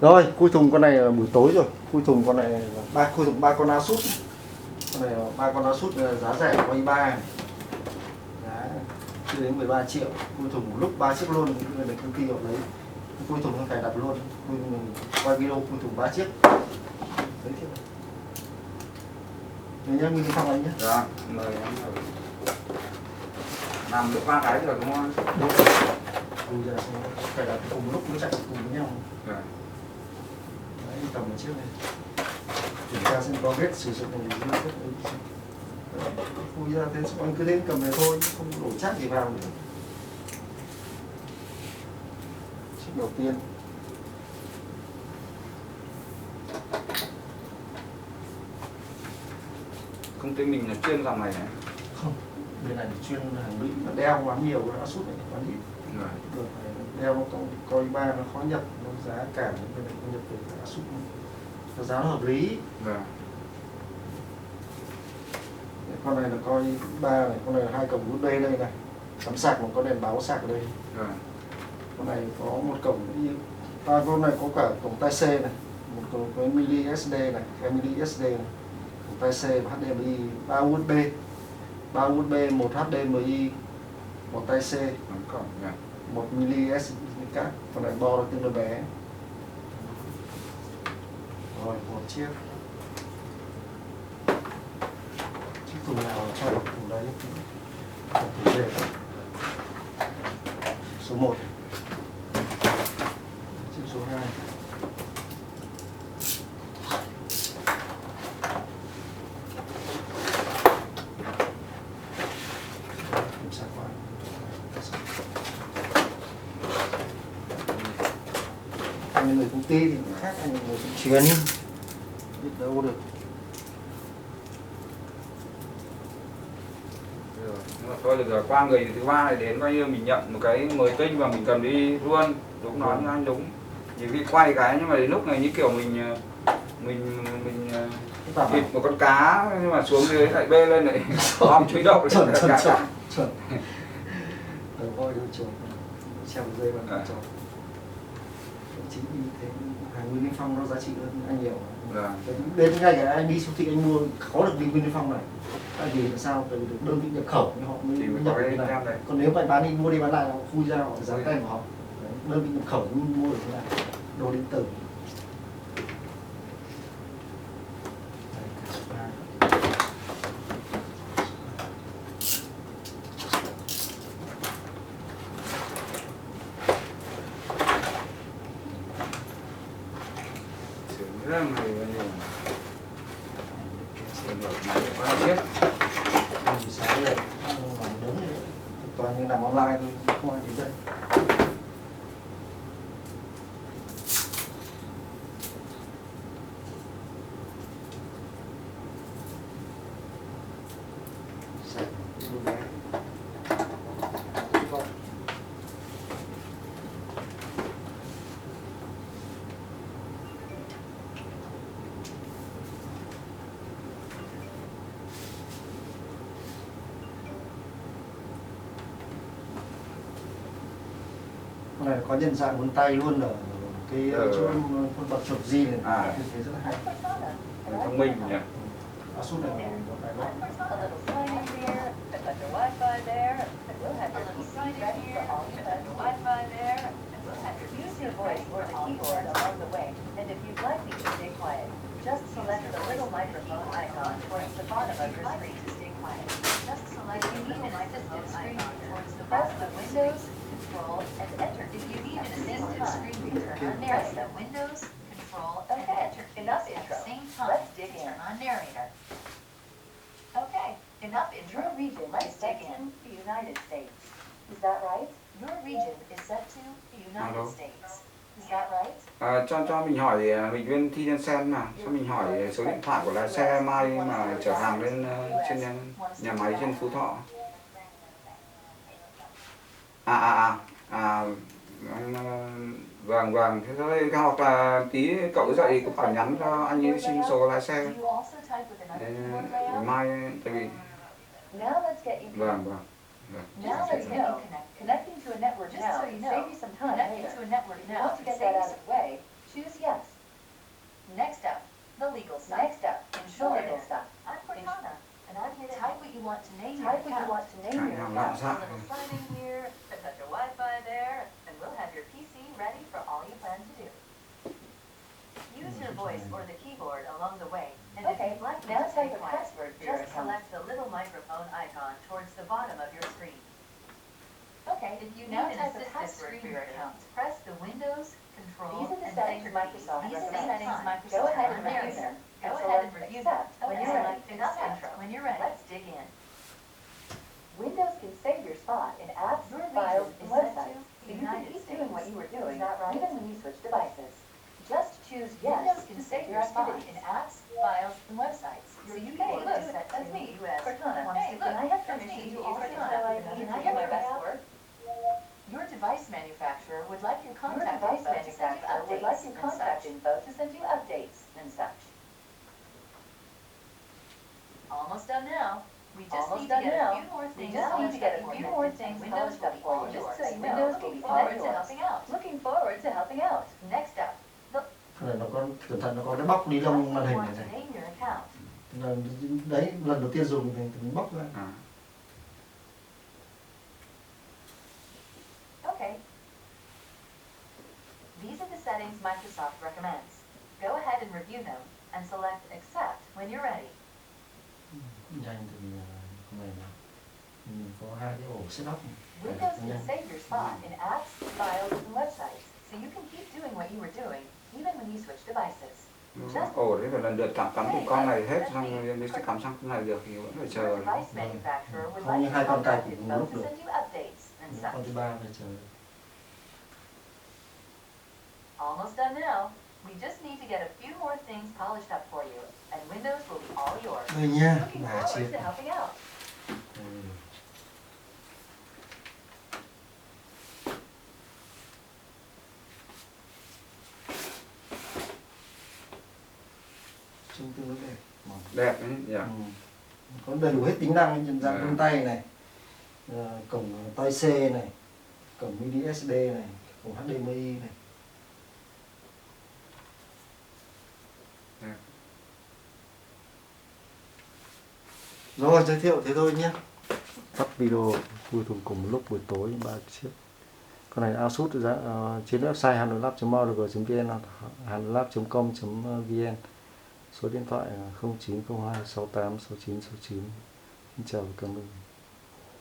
Rồi, khui thùng con này là buổi tối rồi. Khui thùng con này là khui thùng 3 con Asus. Con này là 3 con Asus giá rẻ của i3 này. Giá chưa đến 13 triệu. Khui thùng một lúc 3 chiếc luôn, cái này công ty họ lấy. Khui thùng nó cài đặt luôn. Mình quay video khui thùng 3 chiếc. Giới thiệu. Mình nhá, mình phòng anh nhé. Dạ, mời em làm được 3 cái rồi đúng không? Đúng. Bây giờ phải đặt cùng lúc nó chạy cùng với nhau. Dạ. Đấy, cầm một chiếc này. Kiểm tra xem có hết sử dụng này gì hết. Khui ra thế anh cứ đến cầm về thôi, không đổ chát gì vào nữa. Chiếc đầu tiên. Công ty mình là chuyên dòng này này. Không, bên này chuyên hàng lụy mà đeo bán nhiều, nó Asus này bán ít. Rồi. Được, đeo nó coi ba nó khó nhập, nó giá cả bên này không nhập được Asus. Nó giá nó hợp lý. Vâng. Con này là coi ba này, con này là 2 cổng USB đây này, cắm sạc mà có đèn báo sạc ở đây. Rồi. Con này có một cổng con này có cả cổng tai C này, một cổng với mini SD này, cái mini SD này, cổng tai C và HDMI, 3 USB, 3 USB, 1 HDMI, một tai C, Cổng nhỉ. một mini SD card. Con này bo nó tương đối bé. Rồi một chiếc. Thùng nào cho được thùng đấy, thùng về số 1, chiếc số 2, kiểm tra qua. Anh người công ty thì cũng khác, anh người công chuyên biết đâu được. Thôi được rồi, qua người thứ ba này đến coi như mình nhận một cái mới tinh và mình cầm đi luôn. Đúng nói như anh đúng. Nhiều khi quay cái nhưng mà đến lúc này như kiểu mình thịt một con cá nhưng mà xuống dưới lại bê lên lại om chuối đậu chuẩn. chuẩn. Đầu voi đầu chuột, treo dây vào chuột. Chính vì thế hàng Nguyên Niêm Phong nó giá trị hơn anh nhiều. Đến ngay cả anh đi siêu thị anh mua khó được đi Nguyên Niêm Phong này. Tại vì là sao? Tại vì được đơn vị nhập khẩu thì họ mới nhập cái này. Còn nếu mà bán đi mua đi bán lại họ khui ra họ dán tem của họ. Đấy, đơn vị nhập khẩu mới mua được cái này. Đồ điện tử. Rất là hay nhiều. Máy quá biết. Buổi sáng này làm đứng này, toàn như làm online thôi, không ai đến đây. Con này có nhận dạng vân tay luôn ở cái chỗ khuôn bậc chụp G này, như thế rất là hay. Thông minh nhỉ. Asus này một cái loại. Just select the little microphone icon towards the bottom of your screen to stay quiet. Just select the little microphone icon towards the bottom of Windows, Control, and Enter. If you need an assistive screen reader, press the Windows, Control, and Enter. Enough intro. At the same time, let's dig in. Turn on narrator. Okay, enough intro. Your region is set to the United States. Is that right? Your region is set to the United States. Is that right? Cho mình hỏi mình viên thi nhân sen nào, cho mình hỏi số điện thoại của lái xe mai mà chở hàng lên trên nhà máy trên Phú Thọ. Vâng, thế thôi hoặc là tí cậu dậy có phải nhắn cho anh ấy xin số lái xe. Mai tại vì vâng. Now let's get you connecting to a network now. Save you some time. Connecting to a network now. To get that out of the way, choose yes. device or the keyboard along the way. And Okay, if you'd like now to type stay a quiet, password for your just account. select the little microphone icon towards the bottom of your screen. Okay, If you now need an type a assistive password screen for your reader, account. press the Windows, Control, These are the and settings Enter keys Microsoft at the recommends. same time. Go ahead and There review you them. Go and ahead and select review them. Accept when Okay, you're ready. select Accept when you're ready. Let's dig in. Windows can save your spot in apps, Your files, region and is set websites, to so you can United keep doing what States. you were doing, Is that right? even when you switch devices. Just choose yes Windows to can save save your your spot activities. in apps, files, and websites. Your Hey, keyboard look, is set that's to me, US. Cortana. Hey, look, Can I have that's permission me, to use Cortana. Digital ID Can to I do have my your best help? work? Your device manufacturer would like your Your contact device info to send you manufacturer would like updates your and contact such. info to send you updates and such. Almost done now. We just Almost need to done get now. a few more We things just need to get a polished few up more for you, things and Windows polished will up be for all you, yours. just so you know. Windows Looking will be forward all to yours. helping out. Looking forward to helping out. Next up, Cái này nó có cẩn thận, nó có cái bóc ni just lông màn hình want này to này. name your account. Là, đấy lần đầu tiên dùng thì mình bóc ra. Okay. These are the settings Microsoft recommends. Go ahead and review them and select Accept when you're ready. Nhanh thì cái này là mình có hai cái ổ setup này. Windows can save your spot in apps, files, and websites, so you can keep doing what you were doing, even when you switch devices. Ổ đấy phải lần lượt cắm từ con này hết xong mới sẽ cắm sang con này được thì vẫn phải Your chờ. device manufacturer would Không like như your hai con cài contact cùng info lúc to được. send you updates and Con such. thứ ba phải chờ. Almost done now. We just need to get a few more things polished up for you, and Windows will be all yours. Đây nha, Looking bà forward chiếc. to helping out. Trông tương đối đẹp. Đẹp đấy nhỉ. Có đầy đủ hết tính năng, nhận dạng vân tay này, cổng tai C này, cổng mini SD này, cổng HDMI này. Rồi giới thiệu thế thôi nhé. Tắt video vui cùng một lúc buổi tối 3 chiếc. Con này Asus trên website hanoilab.org.vn hoặc hanoilab.com.vn. Số điện thoại 0902 68 69 69. Xin chào và cảm ơn.